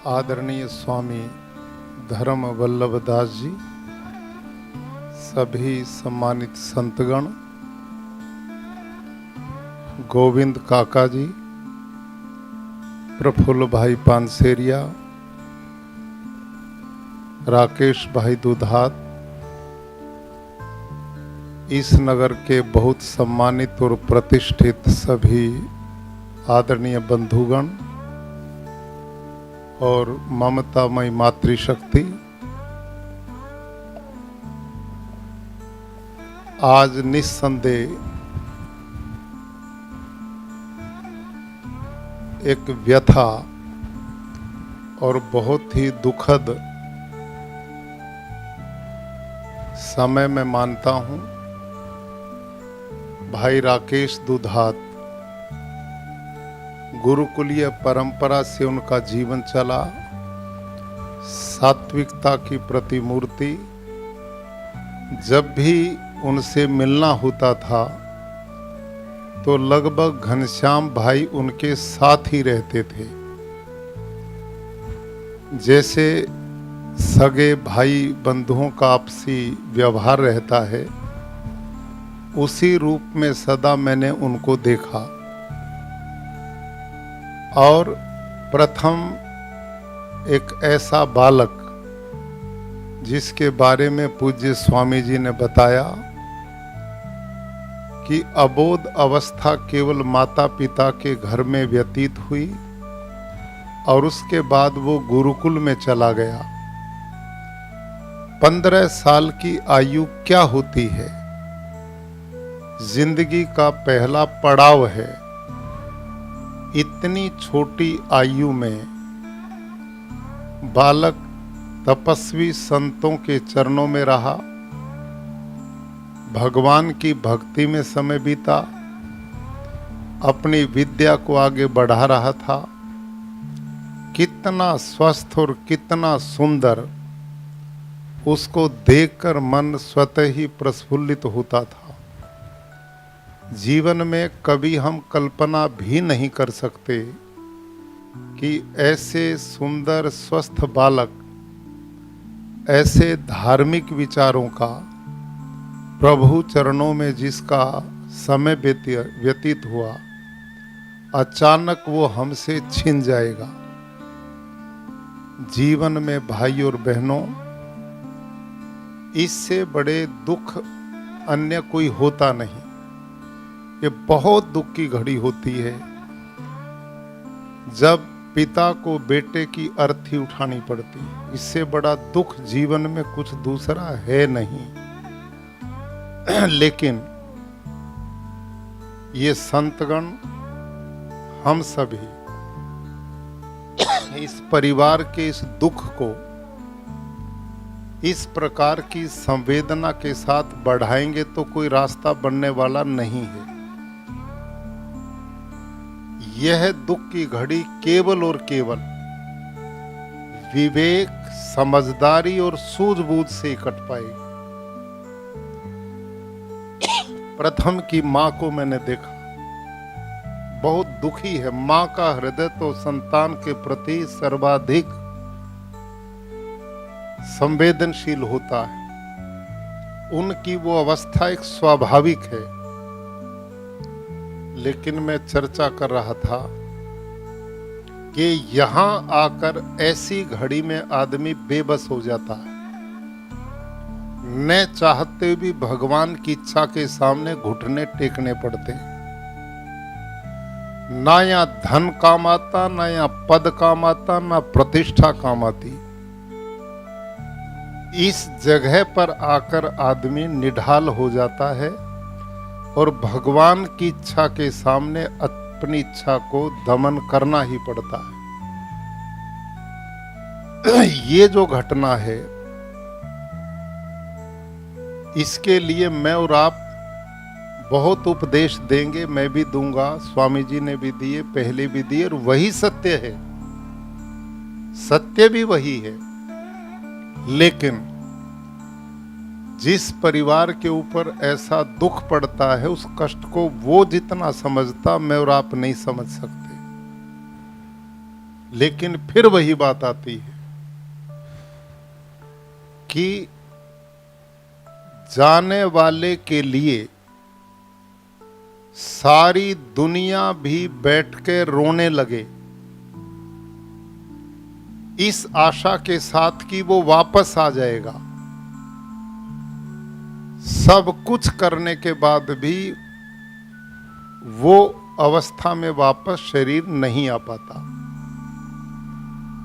आदरणीय स्वामी धर्म वल्लभ दास जी, सभी सम्मानित संतगण, गोविंद काका जी, प्रफुल्ल भाई पानसेरिया, राकेश भाई दुधात, इस नगर के बहुत सम्मानित और प्रतिष्ठित सभी आदरणीय बंधुगण और ममतामयी मातृशक्ति, आज निस्संदेह एक व्यथा और बहुत ही दुखद समय में मानता हूं। भाई राकेश दुधात, गुरुकुलीय परंपरा से उनका जीवन चला, सात्विकता की प्रतिमूर्ति। जब भी उनसे मिलना होता था तो लगभग घनश्याम भाई उनके साथ ही रहते थे, जैसे सगे भाई बंधुओं का आपसी व्यवहार रहता है, उसी रूप में सदा मैंने उनको देखा। और प्रथम एक ऐसा बालक जिसके बारे में पूज्य स्वामी जी ने बताया कि अबोध अवस्था केवल माता पिता के घर में व्यतीत हुई और उसके बाद वो गुरुकुल में चला गया। 15 साल की आयु क्या होती है? जिंदगी का पहला पड़ाव है। इतनी छोटी आयु में बालक तपस्वी संतों के चरणों में रहा, भगवान की भक्ति में समय बीता, अपनी विद्या को आगे बढ़ा रहा था। कितना स्वस्थ और कितना सुंदर, उसको देखकर मन स्वतः ही प्रफुल्लित होता था। जीवन में कभी हम कल्पना भी नहीं कर सकते कि ऐसे सुंदर स्वस्थ बालक, ऐसे धार्मिक विचारों का, प्रभु चरणों में जिसका समय व्यतीत हुआ, अचानक वो हमसे छिन जाएगा। जीवन में भाई और बहनों, इससे बड़े दुख अन्य कोई होता नहीं। ये बहुत दुख की घड़ी होती है जब पिता को बेटे की अर्थी उठानी पड़ती है। इससे बड़ा दुख जीवन में कुछ दूसरा है नहीं। लेकिन ये संतगण, हम सभी इस परिवार के इस दुख को इस प्रकार की संवेदना के साथ बढ़ाएंगे तो कोई रास्ता बनने वाला नहीं है। यह दुख की घड़ी केवल और केवल विवेक, समझदारी और सूझबूझ से कट पाएगी। प्रथम की मां को मैंने देखा, बहुत दुखी है। मां का हृदय तो संतान के प्रति सर्वाधिक संवेदनशील होता है। उनकी वो अवस्था एक स्वाभाविक है। लेकिन मैं चर्चा कर रहा था कि यहां आकर ऐसी घड़ी में आदमी बेबस हो जाता है। न चाहते भी भगवान की इच्छा के सामने घुटने टेकने पड़ते। ना या धन काम आता, ना या पद काम आता, ना प्रतिष्ठा काम आती। इस जगह पर आकर आदमी निढाल हो जाता है और भगवान की इच्छा के सामने अपनी इच्छा को दमन करना ही पड़ता है। ये जो घटना है, इसके लिए मैं और आप बहुत उपदेश देंगे, मैं भी दूंगा, स्वामी जी ने भी दिए, पहले भी दिए, और वही सत्य है। सत्य भी वही है। लेकिन जिस परिवार के ऊपर ऐसा दुख पड़ता है, उस कष्ट को वो जितना समझता, मैं और आप नहीं समझ सकते। लेकिन फिर वही बात आती है कि जाने वाले के लिए सारी दुनिया भी बैठ के रोने लगे, इस आशा के साथ कि वो वापस आ जाएगा। सब कुछ करने के बाद भी वो अवस्था में वापस शरीर नहीं आ पाता।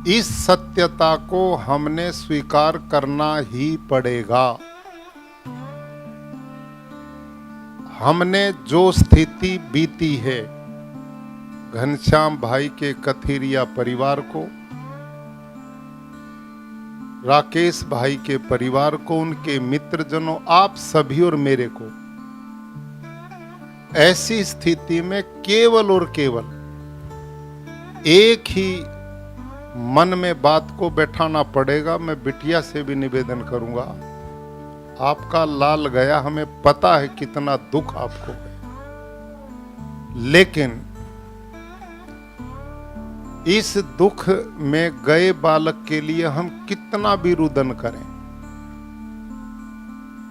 इस सत्यता को हमने स्वीकार करना ही पड़ेगा। हमने जो स्थिति बीती है, घनश्याम भाई के कथीरिया परिवार को, राकेश भाई के परिवार को, उनके मित्रजनों, आप सभी और मेरे को, ऐसी स्थिति में केवल और केवल एक ही मन में बात को बैठाना पड़ेगा। मैं बिटिया से भी निवेदन करूंगा, आपका लाल गया, हमें पता है कितना दुख आपको है, लेकिन इस दुख में गए बालक के लिए हम कितना भी रुदन करें,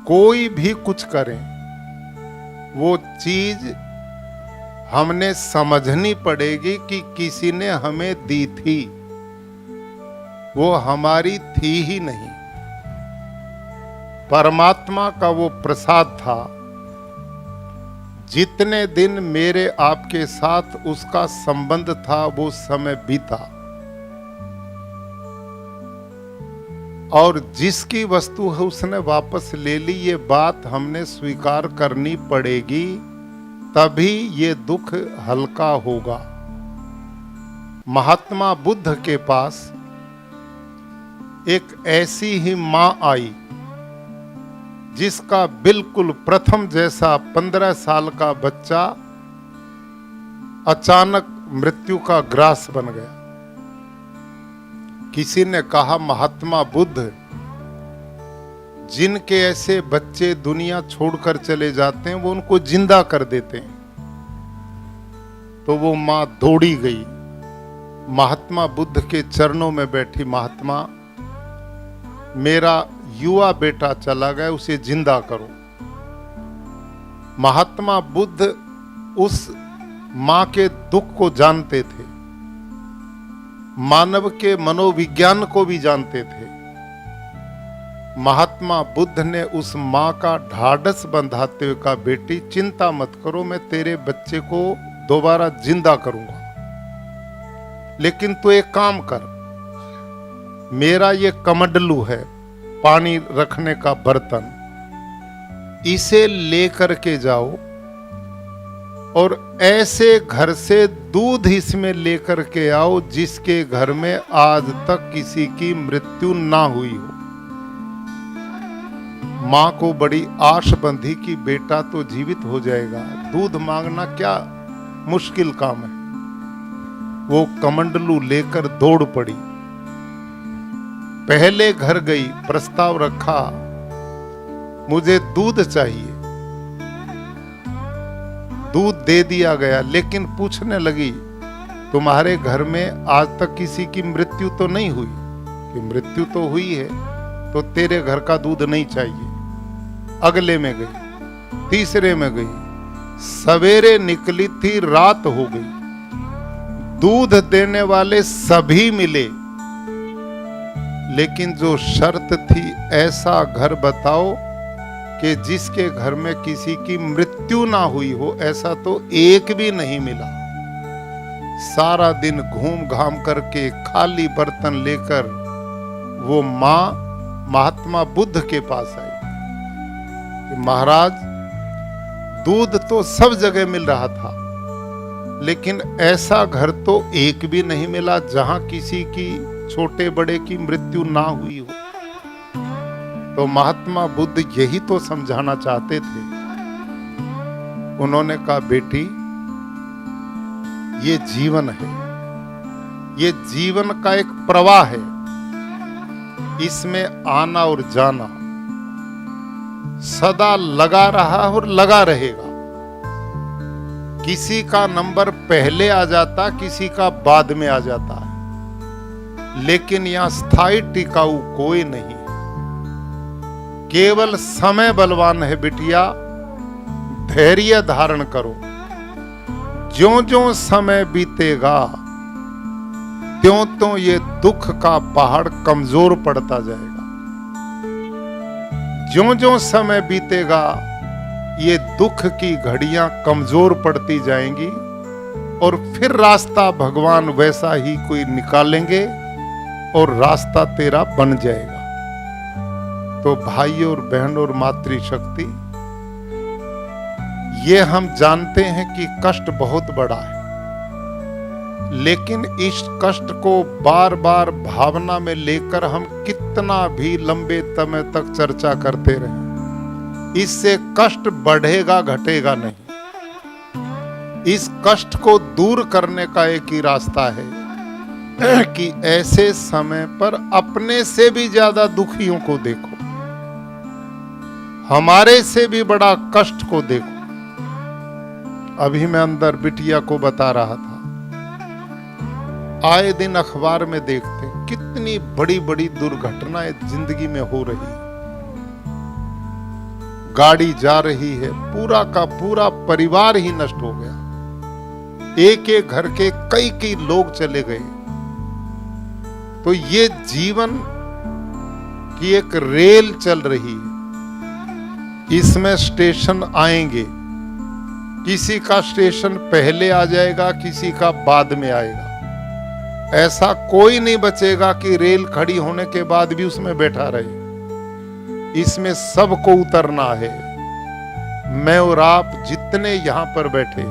कोई भी कुछ करें, वो चीज हमने समझनी पड़ेगी कि किसी ने हमें दी थी, वो हमारी थी ही नहीं, परमात्मा का वो प्रसाद था। जितने दिन मेरे आपके साथ उसका संबंध था वो समय बीता, और जिसकी वस्तु है उसने वापस ले ली, ये बात हमने स्वीकार करनी पड़ेगी, तभी ये दुख हल्का होगा। महात्मा बुद्ध के पास एक ऐसी ही मां आई जिसका बिल्कुल प्रथम जैसा 15 साल का बच्चा अचानक मृत्यु का ग्रास बन गया। किसी ने कहा, महात्मा बुद्ध जिनके ऐसे बच्चे दुनिया छोड़कर चले जाते हैं वो उनको जिंदा कर देते हैं। तो वो मां दौड़ी गई, महात्मा बुद्ध के चरणों में बैठी, महात्मा मेरा युवा बेटा चला गया, उसे जिंदा करो। महात्मा बुद्ध उस मां के दुख को जानते थे, मानव के मनोविज्ञान को भी जानते थे। महात्मा बुद्ध ने उस मां का ढाढ़स बंधाते हुए कहा, बेटी चिंता मत करो, मैं तेरे बच्चे को दोबारा जिंदा करूंगा, लेकिन तू एक काम कर, मेरा ये कमंडलू है, पानी रखने का बर्तन, इसे लेकर के जाओ और ऐसे घर से दूध इसमें लेकर के आओ जिसके घर में आज तक किसी की मृत्यु ना हुई हो। मां को बड़ी आश बंधी कि बेटा तो जीवित हो जाएगा, दूध मांगना क्या मुश्किल काम है। वो कमंडलू लेकर दौड़ पड़ी, पहले घर गई, प्रस्ताव रखा, मुझे दूध चाहिए। दूध दे दिया गया, लेकिन पूछने लगी, तुम्हारे घर में आज तक किसी की मृत्यु तो नहीं हुई? कि मृत्यु तो हुई है, तो तेरे घर का दूध नहीं चाहिए। अगले में गई, तीसरे में गई, सवेरे निकली थी, रात हो गई, दूध देने वाले सभी मिले, लेकिन जो शर्त थी, ऐसा घर बताओ कि जिसके घर में किसी की मृत्यु ना हुई हो, ऐसा तो एक भी नहीं मिला। सारा दिन घूम घाम करके खाली बर्तन लेकर वो मां महात्मा बुद्ध के पास आई कि महाराज, दूध तो सब जगह मिल रहा था, लेकिन ऐसा घर तो एक भी नहीं मिला जहां किसी की छोटे बड़े की मृत्यु ना हुई हो। तो महात्मा बुद्ध यही तो समझाना चाहते थे। उन्होंने कहा, बेटी ये जीवन है, ये जीवन का एक प्रवाह है, इसमें आना और जाना सदा लगा रहा और लगा रहेगा। किसी का नंबर पहले आ जाता, किसी का बाद में आ जाता है। लेकिन यहां स्थायी टिकाऊ कोई नहीं। केवल समय बलवान है बिटिया, धैर्य धारण करो। ज्यों-ज्यों समय बीतेगा त्यों ये दुख का पहाड़ कमजोर पड़ता जाएगा। ज्यों-ज्यों समय बीतेगा ये दुख की घड़ियां कमजोर पड़ती जाएंगी और फिर रास्ता भगवान वैसा ही कोई निकालेंगे और रास्ता तेरा बन जाएगा। तो भाई और बहन और मातृशक्ति, ये हम जानते हैं कि कष्ट बहुत बड़ा है, लेकिन इस कष्ट को बार बार भावना में लेकर हम कितना भी लंबे समय तक चर्चा करते रहे, इससे कष्ट बढ़ेगा घटेगा नहीं। इस कष्ट को दूर करने का एक ही रास्ता है कि ऐसे समय पर अपने से भी ज्यादा दुखियों को देखो, हमारे से भी बड़ा कष्ट को देखो। अभी मैं अंदर बिटिया को बता रहा था, आए दिन अखबार में देखते हैं कितनी बड़ी बड़ी दुर्घटनाएं जिंदगी में हो रही है। गाड़ी जा रही है, पूरा का पूरा परिवार ही नष्ट हो गया, एक एक घर के कई कई लोग चले गए। तो ये जीवन की एक रेल चल रही है, इसमें स्टेशन आएंगे, किसी का स्टेशन पहले आ जाएगा, किसी का बाद में आएगा। ऐसा कोई नहीं बचेगा कि रेल खड़ी होने के बाद भी उसमें बैठा रहे। इसमें सबको उतरना है। मैं और आप जितने यहां पर बैठे,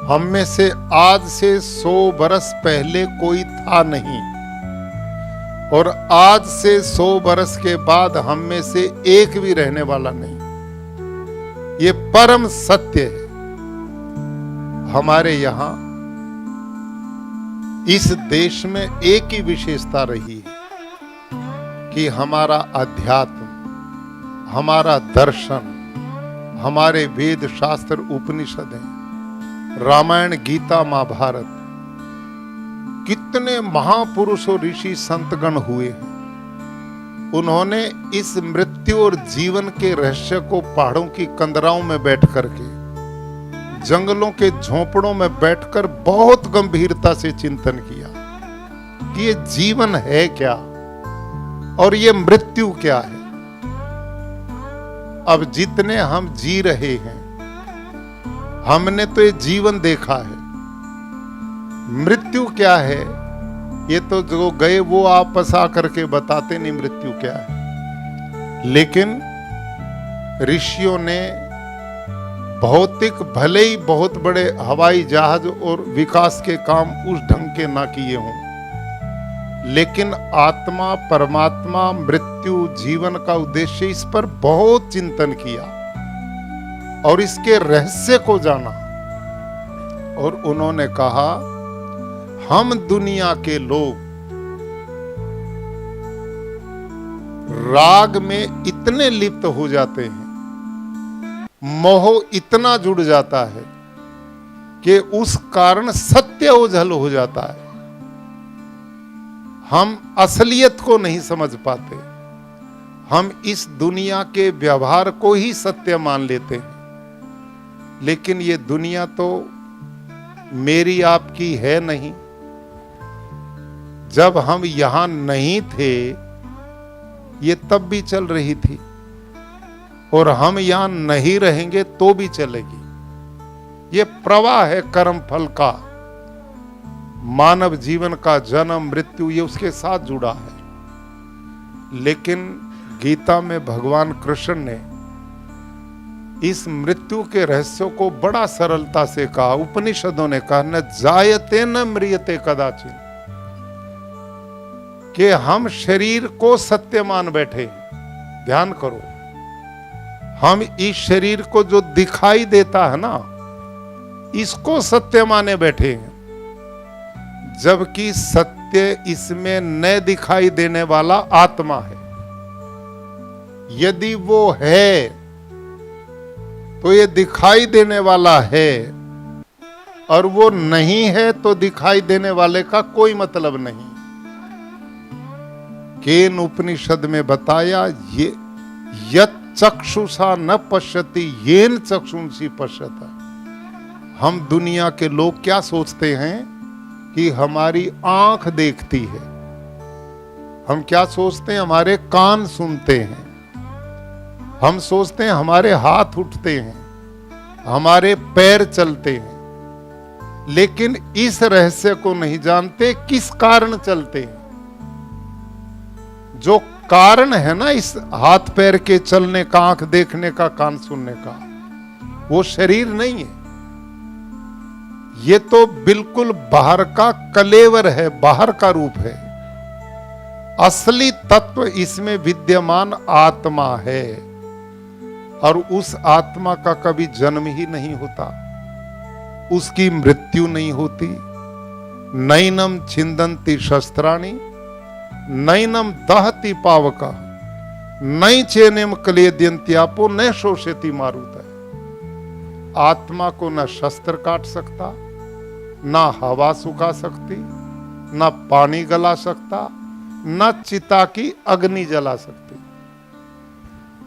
हम में से आज से 100 बरस पहले कोई था नहीं, और आज से 100 बरस के बाद हम में से एक भी रहने वाला नहीं। ये परम सत्य है। हमारे यहां इस देश में एक ही विशेषता रही है कि हमारा अध्यात्म, हमारा दर्शन, हमारे वेद शास्त्र उपनिषदें, रामायण गीता महाभारत, कितने महापुरुष और ऋषि संतगण हुए हैं। उन्होंने इस मृत्यु और जीवन के रहस्य को पहाड़ों की कंदराओं में बैठ करके, जंगलों के झोंपड़ों में बैठकर बहुत गंभीरता से चिंतन किया कि ये जीवन है क्या और ये मृत्यु क्या है। अब जितने हम जी रहे हैं, हमने तो ये जीवन देखा है। मृत्यु क्या है ये तो जो गए वो आपस आकर के बताते नहीं मृत्यु क्या है। लेकिन ऋषियों ने भौतिक भले ही बहुत बड़े हवाई जहाज और विकास के काम उस ढंग के ना किए हों, लेकिन आत्मा, परमात्मा, मृत्यु, जीवन का उद्देश्य, इस पर बहुत चिंतन किया और इसके रहस्य को जाना। और उन्होंने कहा, हम दुनिया के लोग राग में इतने लिप्त हो जाते हैं, मोह इतना जुड़ जाता है कि उस कारण सत्य ओझल हो जाता है। हम असलियत को नहीं समझ पाते, हम इस दुनिया के व्यवहार को ही सत्य मान लेते हैं। लेकिन ये दुनिया तो मेरी आपकी है नहीं। जब हम यहां नहीं थे ये तब भी चल रही थी, और हम यहां नहीं रहेंगे तो भी चलेगी। ये प्रवाह है कर्म फल का। मानव जीवन का जन्म मृत्यु ये उसके साथ जुड़ा है। लेकिन गीता में भगवान कृष्ण ने इस मृत्यु के रहस्यों को बड़ा सरलता से कहा। उपनिषदों ने कहा, न जायते न म्रियते कदाचिन, कि हम शरीर को सत्य मान बैठे। ध्यान करो, हम इस शरीर को जो दिखाई देता है ना, इसको सत्य माने बैठे हैं, जबकि सत्य इसमें न दिखाई देने वाला आत्मा है। यदि वो है तो ये दिखाई देने वाला है, और वो नहीं है तो दिखाई देने वाले का कोई मतलब नहीं। केन उपनिषद में बताया, ये यत् चक्षुषा न पश्यति येन चक्षुंसी पश्यता। हम दुनिया के लोग क्या सोचते हैं कि हमारी आंख देखती है, हम क्या सोचते हैं हमारे कान सुनते हैं, हम सोचते हैं हमारे हाथ उठते हैं, हमारे पैर चलते हैं, लेकिन इस रहस्य को नहीं जानते किस कारण चलते हैं। जो कारण है ना इस हाथ पैर के चलने का, आंख देखने का, कान सुनने का, वो शरीर नहीं है। ये तो बिल्कुल बाहर का कलेवर है, बाहर का रूप है। असली तत्व इसमें विद्यमान आत्मा है, और उस आत्मा का कभी जन्म ही नहीं होता, उसकी मृत्यु नहीं होती। नैनम छिंदन्ति शस्त्राणि नैनम दहति पावका नई चेनेम क्लेद्यन्त्यापो न शोषयति मारुता। आत्मा को न शस्त्र काट सकता, ना हवा सुखा सकती, ना पानी गला सकता, ना चिता की अग्नि जला सकती।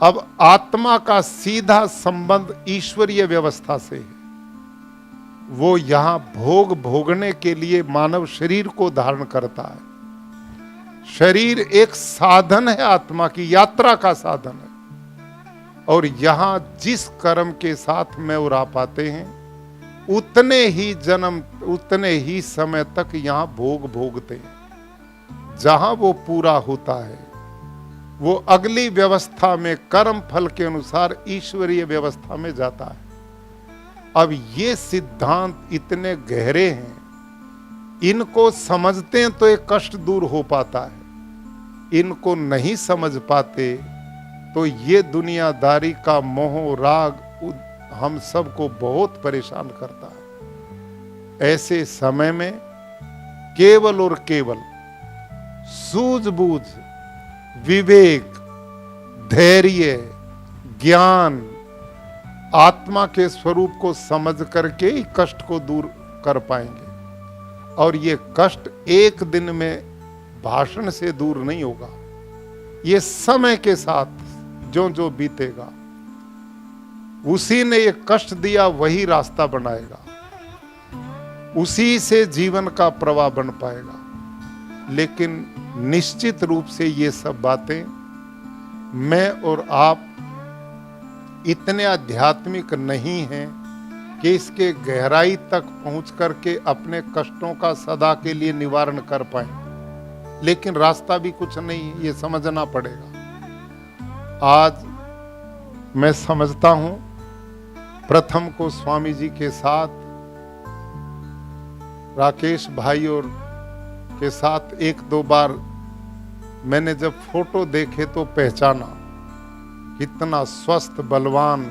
अब आत्मा का सीधा संबंध ईश्वरीय व्यवस्था से है। वो यहां भोग भोगने के लिए मानव शरीर को धारण करता है। शरीर एक साधन है, आत्मा की यात्रा का साधन है। और यहां जिस कर्म के साथ में और आप आते हैं, उतने ही जन्म, उतने ही समय तक यहां भोग भोगते हैं। जहां वो पूरा होता है, वो अगली व्यवस्था में कर्म फल के अनुसार ईश्वरीय व्यवस्था में जाता है। अब ये सिद्धांत इतने गहरे हैं, इनको समझते हैं तो एक कष्ट दूर हो पाता है। इनको नहीं समझ पाते तो ये दुनियादारी का मोह राग हम सबको बहुत परेशान करता है। ऐसे समय में केवल और केवल सूझबूझ, विवेक, धैर्य, ज्ञान, आत्मा के स्वरूप को समझ करके ही कष्ट को दूर कर पाएंगे। और ये कष्ट एक दिन में भाषण से दूर नहीं होगा, ये समय के साथ जो जो बीतेगा, उसी ने ये कष्ट दिया वही रास्ता बनाएगा, उसी से जीवन का प्रवाह बन पाएगा। लेकिन निश्चित रूप से ये सब बातें मैं और आप इतने आध्यात्मिक नहीं हैं कि इसके गहराई तक पहुंच करके अपने कष्टों का सदा के लिए निवारण कर पाएं। लेकिन रास्ता भी कुछ नहीं है, ये समझना पड़ेगा। आज मैं समझता हूं, प्रथम को स्वामी जी के साथ, राकेश भाई और के साथ एक दो बार मैंने जब फोटो देखे तो पहचाना, कितना स्वस्थ, बलवान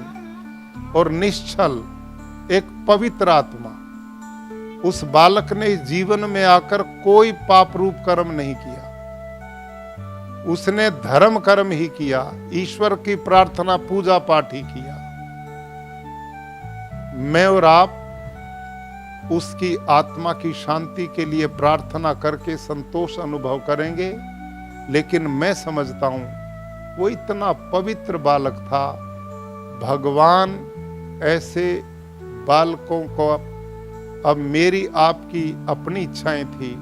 और निश्चल एक पवित्र आत्मा। उस बालक ने जीवन में आकर कोई पाप रूप कर्म नहीं किया, उसने धर्म कर्म ही किया, ईश्वर की प्रार्थना पूजा पाठ ही किया। मैं और आप उसकी आत्मा की शांति के लिए प्रार्थना करके संतोष अनुभव करेंगे। लेकिन मैं समझता हूं वो इतना पवित्र बालक था। भगवान ऐसे बालकों को, अब मेरी आपकी अपनी इच्छाएं थी,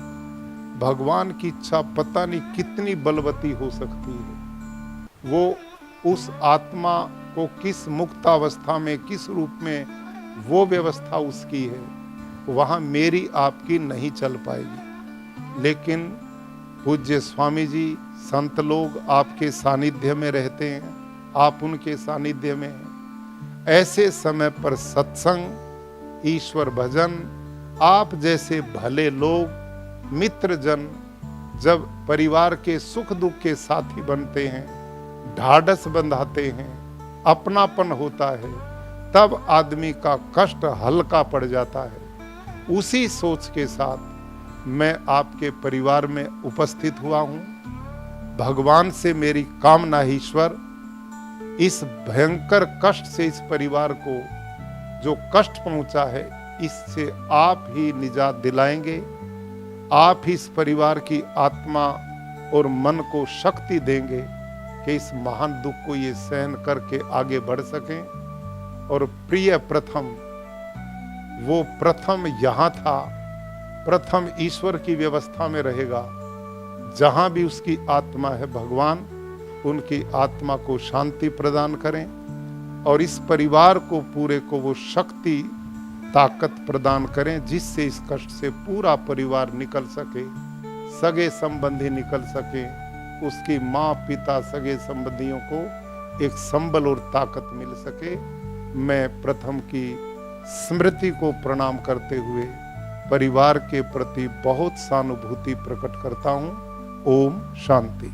भगवान की इच्छा पता नहीं कितनी बलवती हो सकती है। वो उस आत्मा को किस मुक्तावस्था में, किस रूप में वो व्यवस्था उसकी है, वहां मेरी आपकी नहीं चल पाएगी। लेकिन पूज्य स्वामी जी, संत लोग आपके सानिध्य में रहते हैं, आप उनके सानिध्य में हैं। ऐसे समय पर सत्संग, ईश्वर भजन, आप जैसे भले लोग, मित्र जन जब परिवार के सुख दुख के साथी बनते हैं, ढाढ़स बंधाते हैं, अपनापन होता है, तब आदमी का कष्ट हल्का पड़ जाता है। उसी सोच के साथ मैं आपके परिवार में उपस्थित हुआ हूं। भगवान से मेरी कामना है, ईश्वर इस भयंकर कष्ट से इस परिवार को जो कष्ट पहुंचा है, इससे आप ही निजात दिलाएंगे, आप ही इस परिवार की आत्मा और मन को शक्ति देंगे कि इस महान दुख को ये सहन करके आगे बढ़ सकें। और प्रिय प्रथम, वो प्रथम यहाँ था, प्रथम ईश्वर की व्यवस्था में रहेगा। जहां भी उसकी आत्मा है, भगवान उनकी आत्मा को शांति प्रदान करें और इस परिवार को पूरे को वो शक्ति ताकत प्रदान करें, जिससे इस कष्ट से पूरा परिवार निकल सके, सगे संबंधी निकल सके, उसकी माँ पिता सगे संबंधियों को एक संबल और ताकत मिल सके। मैं प्रथम की स्मृति को प्रणाम करते हुए परिवार के प्रति बहुत सहानुभूति प्रकट करता हूँ। ओम शांति।